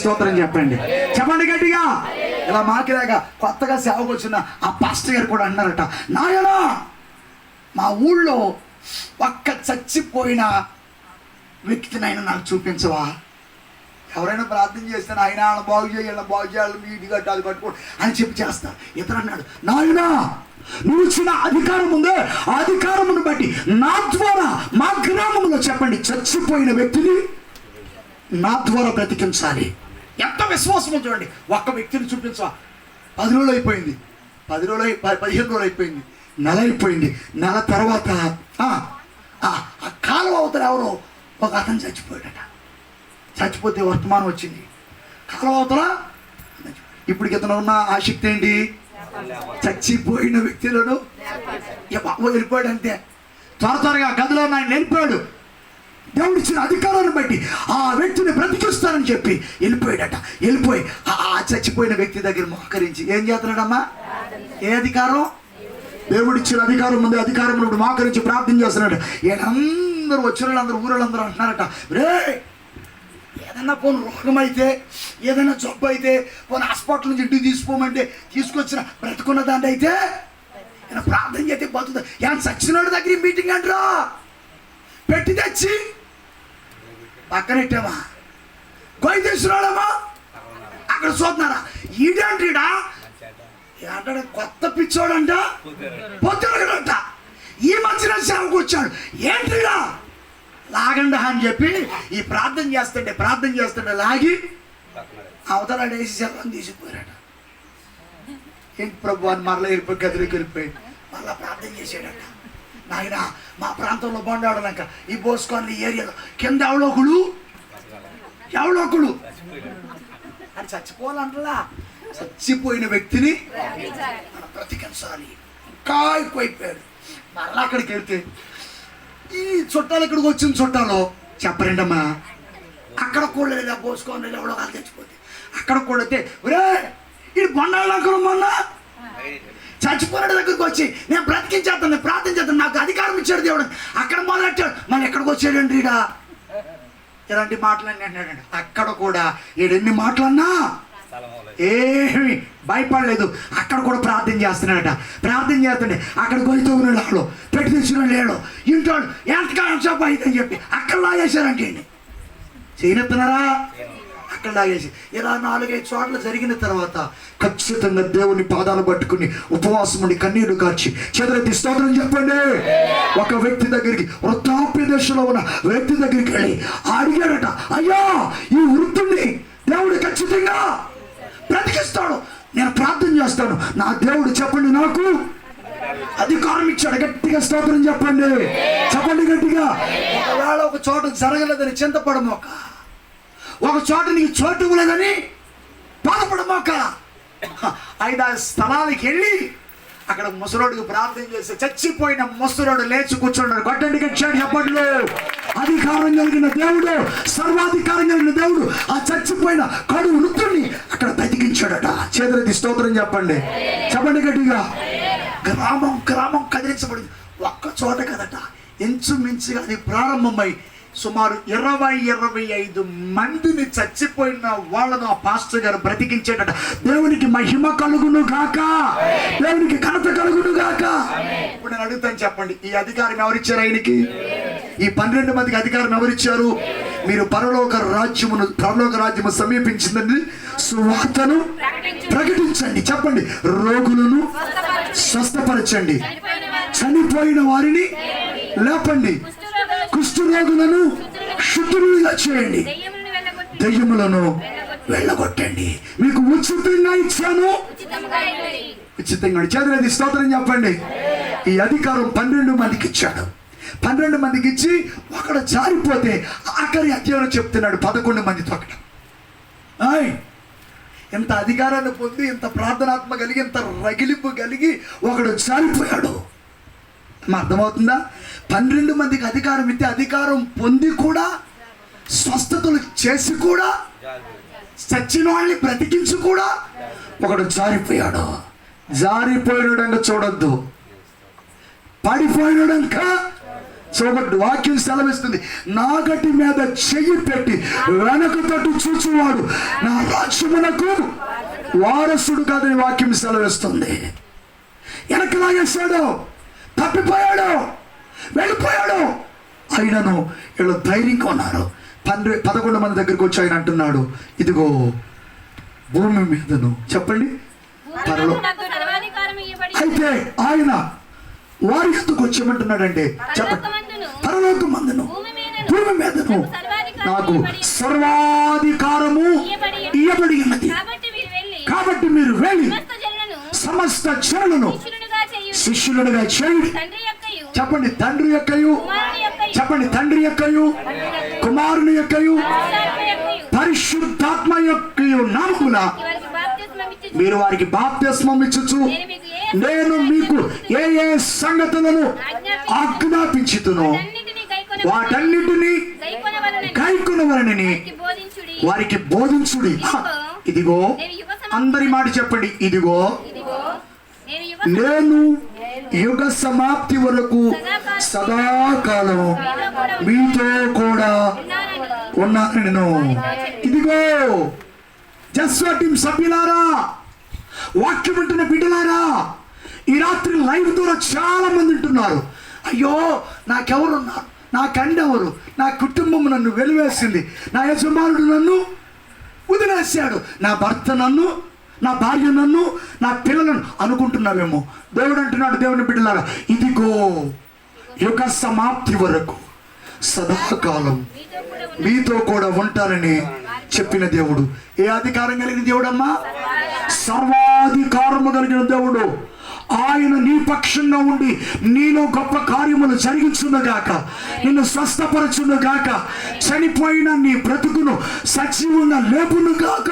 స్తోత్రం చెప్పండి, చెప్పండి గట్టిగా. ఇలా మాకిలాగా కొత్తగా సేవకు వచ్చిన ఆ పాస్టర్ గారు కూడా అన్నారట, నాయనా మా ఊళ్ళో ఒక్క చచ్చిపోయిన వ్యక్తిని ఆయన నాకు చూపించవా? ఎవరైనా ప్రార్థన చేస్తే ఆయన బాగు చేయాలి మీ ఇంటి కట్టాలి కట్టుకోండి అని చెప్పి చేస్తారు. ఇతను అన్నాడు, నాయనా నువ్వు ఇచ్చిన అధికారం ఉందే, ఆ అధికారమును బట్టి నా ద్వారా మా గ్రామంలో చెప్పండి చచ్చిపోయిన వ్యక్తిని నా ద్వారా బ్రతికించాలి. ఎంత విశ్వాసమో చూడండి. ఒక్క వ్యక్తిని చూపించవా? 10 రోజులు అయిపోయింది, 15 రోజులు అయిపోయింది, నెల అయిపోయింది. నెల తర్వాత ఆ కాలువ అవతల ఎవరో ఒక అతను చచ్చిపోయాడట. చచ్చిపోతే వర్తమానం వచ్చింది, కాలువ అవతల. ఇప్పుడు ఇతను ఉన్న ఆసక్తి ఏంటి? చచ్చిపోయిన వ్యక్తులను వెళ్ళిపోయాడు అంతే. త్వరగా గదిలో ఆయన వెళ్ళిపోయాడు. దేవుడు ఇచ్చిన అధికారాన్ని బట్టి ఆ వ్యక్తిని బ్రతికిస్తానని చెప్పి వెళ్ళిపోయాడట. వెళ్ళిపోయి ఆ చచ్చిపోయిన వ్యక్తి దగ్గర మోకరించి ఏం చేస్తున్నాడమ్మా? ఏ అధికారం? దేవుడు ఇచ్చిన అధికారం ముందు అధికారం మోకరించి ప్రార్థన చేస్తున్నాడు. అందరూ వచ్చిన వాళ్ళందరూ ఊళ్ళందరూ అంటున్నారట, రే ఏదైనా పోను రోగం అయితే, ఏదైనా జబ్బు అయితే పోను హాస్పిటల్ నుంచి ఇంటికి తీసుకోమంటే తీసుకొచ్చిన బ్రతుకున్న దాన్ని అయితే ఏమైనా ప్రార్థన చేస్తే బతుకుతా. ఏమైనా చచ్చినోడి దగ్గర మీటింగ్ అంటారా పెట్టి తెచ్చి పక్కనెట్టామా? గొయ్యి తీసుకురాడమ్మా అక్కడ చూస్తున్నారా? ఈడేంటిడా ఏమంటాడు? కొత్త పిచ్చోడంట, పొద్దునగడంట. ఈ మధ్యన సేవకు వచ్చాడు, ఏంటిడా లాగండి అని చెప్పి ఈ ప్రార్థన చేస్తుంటే లాగి అవతల వేసి సేవని తీసుకుపోయాడట. ఏంటి ప్రభు అని మరలా వెళ్ళిపోయి గదిలోకి వెళ్ళిపోయి మళ్ళా ప్రార్థన చేసాడట. నాయన మా ప్రాంతంలో బండాడనాక ఈ బోస్కాన్లీ ఏరియాలో కింద ఎవడోకుడు అని చచ్చిపోవాలంటలా. చచ్చిపోయిన వ్యక్తిని మనం బ్రతికించాలి. ఇంకా ఎక్కువైపోయాడు. మరలా అక్కడికి వెళ్తే ఈ చుట్టాలు ఇక్కడికి వచ్చిన చుట్టాలు చెప్పరండమ్మా, అక్కడ కూడా లేదా పోసుకోండి ఎవడో కాదు తెచ్చిపోతే అక్కడ కూడా వస్తే ఒరే ఇది బండాళ్ళకు మొన్న చచ్చిపోయిన దగ్గరికి వచ్చి నేను బ్రతికించేస్తాను, నేను ప్రార్థన చేస్తాను, నాకు అధికారం ఇచ్చాడు దేవుడు. అక్కడ మొదలెట్టాడు, మళ్ళీ ఎక్కడికి వచ్చాడండి ఈడ ఇలాంటి మాటలన్నీ అంటాడండి. అక్కడ కూడా ఈడెన్ని మాటలన్నా ఏమి భయపడలేదు. అక్కడ కూడా ప్రార్థన చేస్తున్నాడట. ప్రార్థన చేస్తుండే అక్కడ గొయ్యితో ఉన్నాడు, పెట్టి తెచ్చిన లేడు, ఇంట్లో ఎంతకాలం చెప్ప అని చెప్పి అక్కడ లాగేశారంటే చేయనెత్తున్నారా? అక్కడ లాగేసి ఇలా 4-5 చోట్ల జరిగిన తర్వాత ఖచ్చితంగా దేవుని పాదాలు పట్టుకుని ఉపవాసం ఉండి కన్నీళ్లు కార్చి చెదరెత్తి స్తోత్రం చెప్పండి. ఒక వ్యక్తి దగ్గరికి, వృద్ధాప్య దశలో ఉన్న వ్యక్తి దగ్గరికి వెళ్ళి అడిగాడట, అయ్యా ఈ వృద్ధుడిని దేవుడు ఖచ్చితంగా బ్రతికిస్తాడు, నేను ప్రార్థన చేస్తాను, నా దేవుడు చెప్పండి నాకు అధికారం ఇచ్చాడు. గట్టిగా స్తోత్రం చెప్పండి, చెప్పండి గట్టిగా. ఒకవేళ ఒక చోట జరగలేదని చింతపడమోక, ఒక చోట నీకు చోటు ఇవ్వలేదని బాధపడమోక, 5-6 స్థలానికి వెళ్ళి అక్కడ ముసలోడికి ప్రార్థన చేసి చచ్చిపోయిన ముసలోడు లేచి కూర్చున్నాడు. గట్టండి గట్టాడు చెప్పండి. అధికారం కలిగిన దేవుడు, సర్వాధికారం కలిగిన దేవుడు ఆ చచ్చిపోయిన కడు వృద్ధుడిని అక్కడ బ్రతికించాడట. చేతులెత్తి స్తోత్రం చెప్పండి, చెప్పండి గట్టిగా. గ్రామం కదిలించబడింది. ఒక్క చోట కదట, ఇంచుమించుగా అది ప్రారంభమై సుమారు 20-25 మందిని చచ్చిపోయిన వాళ్ళను ఆ పాస్టర్ గారు బ్రతికించేటట. దేవునికి మహిమ కలుగును గాక, దేవునికి ఘనత కలుగును గాక. ఇప్పుడు నేను అడుగుతాను, చెప్పండి, ఈ అధికారం ఎవరిచ్చారు ఆయనకి? ఈ 12 మందికి అధికారం ఎవరిచ్చారు? మీరు పరలోక రాజ్యము సమీపించిందని సువార్తను ప్రకటించండి, చెప్పండి, రోగులను స్వస్థపరచండి, చనిపోయిన వారిని లేపండి, కుష్ఠరోగులను శుద్ధులుగా చేయండి, దెయ్యములను వెళ్ళగొట్టండి, మీకు ఉచితంగా ఇచ్చాను. ఉచితంగా చేతులెత్తి స్తోత్రం చెప్పండి. ఈ అధికారం 12 మందికి ఇచ్చాడు. 12 మందికి ఇచ్చి ఒకడు జారిపోతే ఆఖరి అధ్యాయం చెప్తున్నాడు 11 మందితో. అక్కడ ఇంత అధికారాన్ని పొంది, ఇంత ప్రార్థనాత్మ కలిగి, ఇంత రగిలింపు కలిగి ఒకడు జారిపోయాడు. అర్థమవుతుందా? 12 మందికి అధికారం ఇస్తే, అధికారం పొంది కూడా, స్వస్థతలు చేసి కూడా, చచ్చిన వాళ్ళని బ్రతికించి కూడా ఒకడు జారిపోయాడు. జారిపోయినాడంక చూడొద్దు, పడిపోయినాడంక చూడండి, వాక్యం సెలవిస్తుంది, నాగటి మీద చెయ్యి పెట్టి వెనక తట్టు చూచువాడు నా రాజ్యమునకు వారసుడు కాదని వాక్యం సెలవిస్తుంది. వెనక లాగేశాడు, తప్పిపోయాడు, వెళ్ళిపోయాడు. అయినను వీళ్ళు ధైర్యంగా ఉన్నారు. 11 మంది దగ్గరికి వచ్చి ఆయన అంటున్నాడు, ఇదిగో భూమి మీదను, చెప్పండి, అయితే ఆయన వారి ఎందుకు వచ్చేమంటున్నాడంటే, చెప్పండి, పరలోకమందును భూమి మీదను నాకు సర్వాధికారము ఇయ్యబడి ఉన్నది. కాబట్టి మీరు వెళ్ళి సమస్త జనులను శిష్యులుగా చేయండి. చెప్పండి, తండ్రి యొక్కయు, చెప్పండి, తండ్రి యొక్కయు, కుమారుని యొక్కయు, పరిశుద్ధాత్మ యొక్కయు నామమున మీరు వారికి బాప్తిస్మం ఇచ్చుచు నేను మీకు ఏ ఏ సంగతులను ఆజ్ఞాపించుతును వాటన్నిటినీ గైకొనవలనని వారికి బోధించుడి. ఇదిగో, అందరి మాట చెప్పండి, ఇదిగో నేను యుగ సమాప్తి వరకు సదాకాలం మీతో కూడా ఉన్నాను. నేను ఇదిగో జస్వా టీం సభ్యులారా, వాక్యం వింటున్న బిడ్డలారా, ఈ రాత్రి లైవ్ ద్వారా చాలా మంది ఉంటున్నారు. అయ్యో నాకెవరున్నారు, నా కండెవరు, నా కుటుంబం నన్ను వెలివేసింది, నా యజమానుడు నన్ను వదిలేశాడు, నా భర్త నన్ను, నా భార్య నన్ను, నా పిల్లలను అనుకుంటున్నావేమో. దేవుడు అంటున్నాడు, దేవుని బిడ్డలారా, ఇదిగో యుగ సమాప్తి వరకు సదాకాలం మీతో కూడా ఉంటానని చెప్పిన దేవుడు. ఏ అధికారం కలిగిన దేవుడమ్మా? సర్వాధికారము కలిగిన దేవుడు. ఆయన నీ పక్షంగా ఉండి నీలో గొప్ప కార్యములు జరిగించునుగాక, నిన్ను స్వస్థపరచునుగాక, చనిపోయిన నీ బ్రతుకును సజీవంగా లేపునుగాక.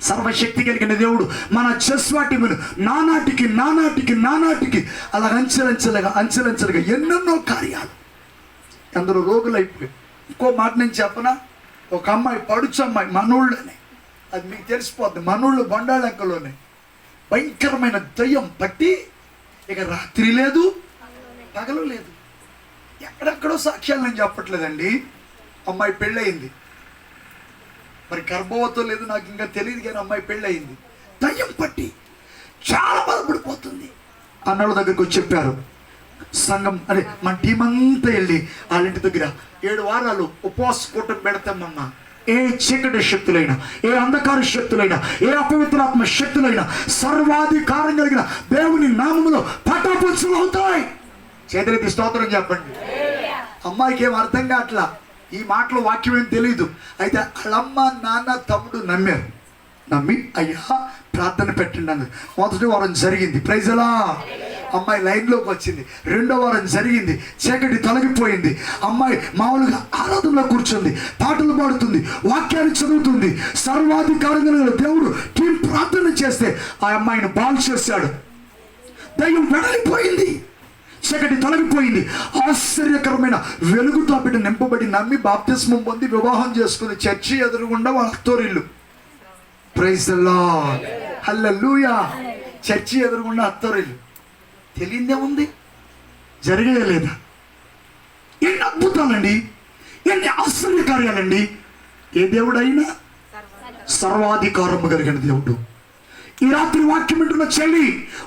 సర్వశక్తి కలిగిన దేవుడు మన చెస్వాటిములు నానాటికి అలా అంచెలంచెలుగా ఎన్నెన్నో కార్యాలు. అందరూ రోగులైపోయి. ఇంకో మాట నేను చెప్పనా, ఒక అమ్మాయి, పడుచు అమ్మాయి, మనోళ్ళనే, అది మీకు తెలిసిపోద్ది, మనోళ్ళు బండాళంకలోనే భయంకరమైన దయ్యం పట్టి ఇక రాత్రి లేదు పగలు లేదు. ఎక్కడెక్కడో సాక్ష్యాలు నేను చెప్పట్లేదండి. అమ్మాయి పెళ్ళయింది, మరి గర్భవతో లేదు నాకు ఇంకా తెలియదు, కానీ అమ్మాయి పెళ్ళయింది. దయ్యం పట్టి చాలా బాధపడిపోతుంది. అన్నోళ్ళ దగ్గరికి వచ్చి చెప్పారు, సంఘం అదే మన టీం అంతా వెళ్ళి వాళ్ళ ఇంటి దగ్గర 7 వారాలు ఉపవాస కూటమి పెడతామమ్మా. ఏ చీకటి శక్తులైనా, ఏ అంధకార శక్తులైనా, ఏ అపవిత్రాత్మ శక్తులైనా సర్వాధికారం కలిగిన దేవుని నామములో పటాపుంచులు అవుతాయి. చేతులెత్తి స్తోత్రం చెప్పండి. అమ్మాయికి ఏం అర్థం కావట్లా, ఈ మాటలో వాక్యం ఏం తెలీదు. అయితే వాళ్ళమ్మ, నాన్న, తమ్ముడు నమ్మి అయ్యా ప్రార్థన పెట్టండి అన్నది. మొదటి వారం జరిగింది, ప్రైజ్ అలా. అమ్మాయి లైన్లోకి వచ్చింది. 2వ వారం జరిగింది, చీకటి తొలగిపోయింది. అమ్మాయి మామూలుగా ఆరాధనలో కూర్చుంది, పాటలు పాడుతుంది, వాక్యాన్ని చదువుతుంది. సర్వాధికారంగా దేవుడు టీం ప్రార్థన చేస్తే ఆ అమ్మాయిని బాగు చేశాడు. దయ్యం వెడలిపోయింది, చీకటి తొలగిపోయింది. ఆశ్చర్యకరమైన వెలుగుతో బిడ్డ నింపబడి నమ్మి బాప్తిస్మం పొంది వివాహం చేసుకుని చర్చి ఎదురుగుండా వాళ్ళ అత్తోరిల్లు. Praise the Lord, hallelujah. Church ఎదురుగుండా అత్తోరిల్లు. తెలియదే ఉంది, జరగలేదా? ఎన్ని అద్భుతాలండి, ఎన్ని ఆశ్చర్య కార్యాలండి. ఏ దేవుడైనా సర్వాధికారము కలిగిన దేవుడు. ఈ రాత్రి వాక్యం వింటున్న చెల్లి,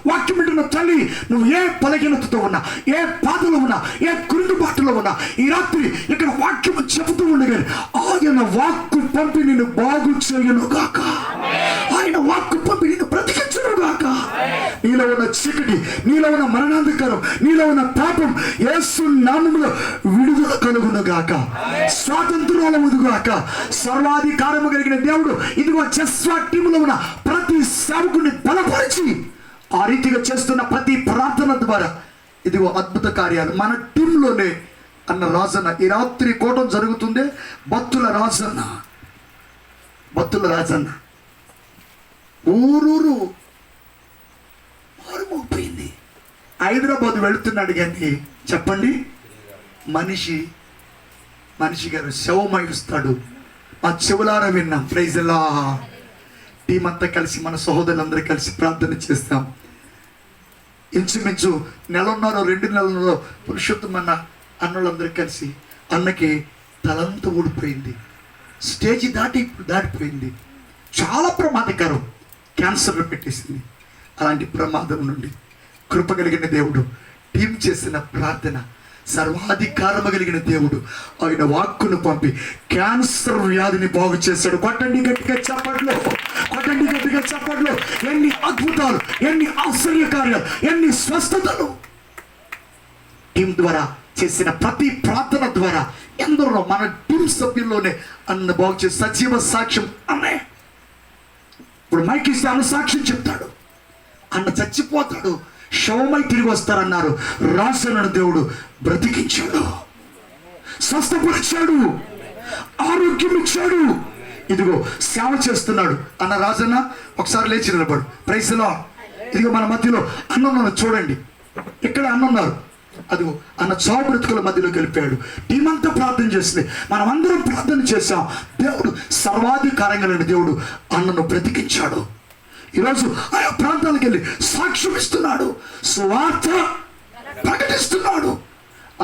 వాక్యం వింటున్న తల్లి, నువ్వు ఏ బలహీనతతో ఉన్నా, ఏ బాధలో ఉన్నా, ఏ కురుబాటులో ఉన్నా, ఈ రాత్రి ఇక్కడ వాక్యం చెబుతూ ఉండగా ఆయన వాక్కు పంపి నిన్ను బాగు చేయనుగాక, ఆయన వాక్కు పంపి నిన్ను బ్రతికించునుగాక. నీలో ఉన్న చీకటి, నీలో ఉన్న మరణాంధకారం, నీలో ఉన్న పాపం యేసు నామములో విడుదల కలుగునుగాక, స్వాతంత్రాలముగాక. సర్వాధికారము కలిగిన దేవుడు ఇదిగో జస్వా టీములో ఉన్న ప్రతి సేవకుని బలపరిచి ఆ రీతిగా చేస్తున్న ప్రతి ప్రార్థన ద్వారా ఇదిగో అద్భుత కార్యాలు మన టీంలోనే. అన్న రాజన్న ఈ రాత్రి కోటం జరుగుతుంది. బత్తుల రాజన్న ఊరూరు మారుమోగిపోయింది. హైదరాబాద్ వెళుతున్నాడు కానీ చెప్పండి, మనిషి గారు శవమయుస్తాడు. మా చెవులారా విన్నాం. Praise the lord. టీం అంతా కలిసి, మన సహోదరులందరూ కలిసి ప్రార్థన చేస్తాం. ఇంచుమించు 1.5 2 నెలల్లో పురుషోత్తమన్న అన్నోళ్ళందరూ కలిసి అన్నకి తలంతా ఊడిపోయింది, స్టేజ్ దాటిపోయింది, చాలా ప్రమాదకరం, క్యాన్సర్లో పెట్టేసింది. అలాంటి ప్రమాదం నుండి కృప కలిగిన దేవుడు టీం చేసిన ప్రార్థన, సర్వాధికారము కలిగిన దేవుడు ఆయన వాక్కును పంపి క్యాన్సర్ వ్యాధిని బాగు చేశాడు. కొట్టండి గట్టిగా చప్పట్లు, కొట్టండి గట్టిగా చప్పట్లు. ఎన్ని అద్భుతాలు, ఎన్ని ఆశ్చర్యకార్యాలు, ఎన్ని స్వస్థతలు టీం ద్వారా చేసిన ప్రతి ప్రార్థన ద్వారా ఎందరో మన టీం సభ్యుల్లోనే అన్న బాగు చేసి సజీవ సాక్ష్యం అన్నే. ఇప్పుడు మైకి అన్న సాక్ష్యం చెప్తాడు, అన్న చచ్చిపోతాడు, శవమై తిరిగి వస్తారన్నారు. రాజన్న దేవుడు బ్రతికించాడు, స్వస్థపరిచాడు, ఆరోగ్యం ఇచ్చాడు. ఇదిగో సేవ చేస్తున్నాడు అన్న. రాజన్న ఒకసారి లేచి నిలబడు. Praise lord. ఇదిగో మన మధ్యలో అన్న చూడండి, ఇక్కడ అన్న ఉన్నారు. అదిగో అన్న చావు బ్రతుకుల మధ్యలోకి వెళ్ళిపోయాడు. టీం అంతా ప్రార్థన చేసింది, మనం అందరం ప్రార్థన చేశాం. దేవుడు సర్వాధికారంగా లేని దేవుడు అన్నను బ్రతికించాడు. ఈరోజు ఆయా ప్రాంతాలకు వెళ్ళి సాక్ష్యం ఇస్తున్నాడు, సువార్త ప్రకటిస్తున్నాడు.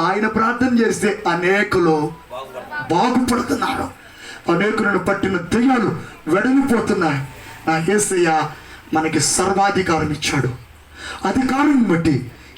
ఆయన ప్రార్థన చేస్తే అనేకులు బాగుపడుతున్నారు, అనేకులను పట్టిన దెయ్యాలు వెడలిపోతున్నాయి. నా యేసయ్య మనకి సర్వాధికారం ఇచ్చాడు. అధికారం బట్టి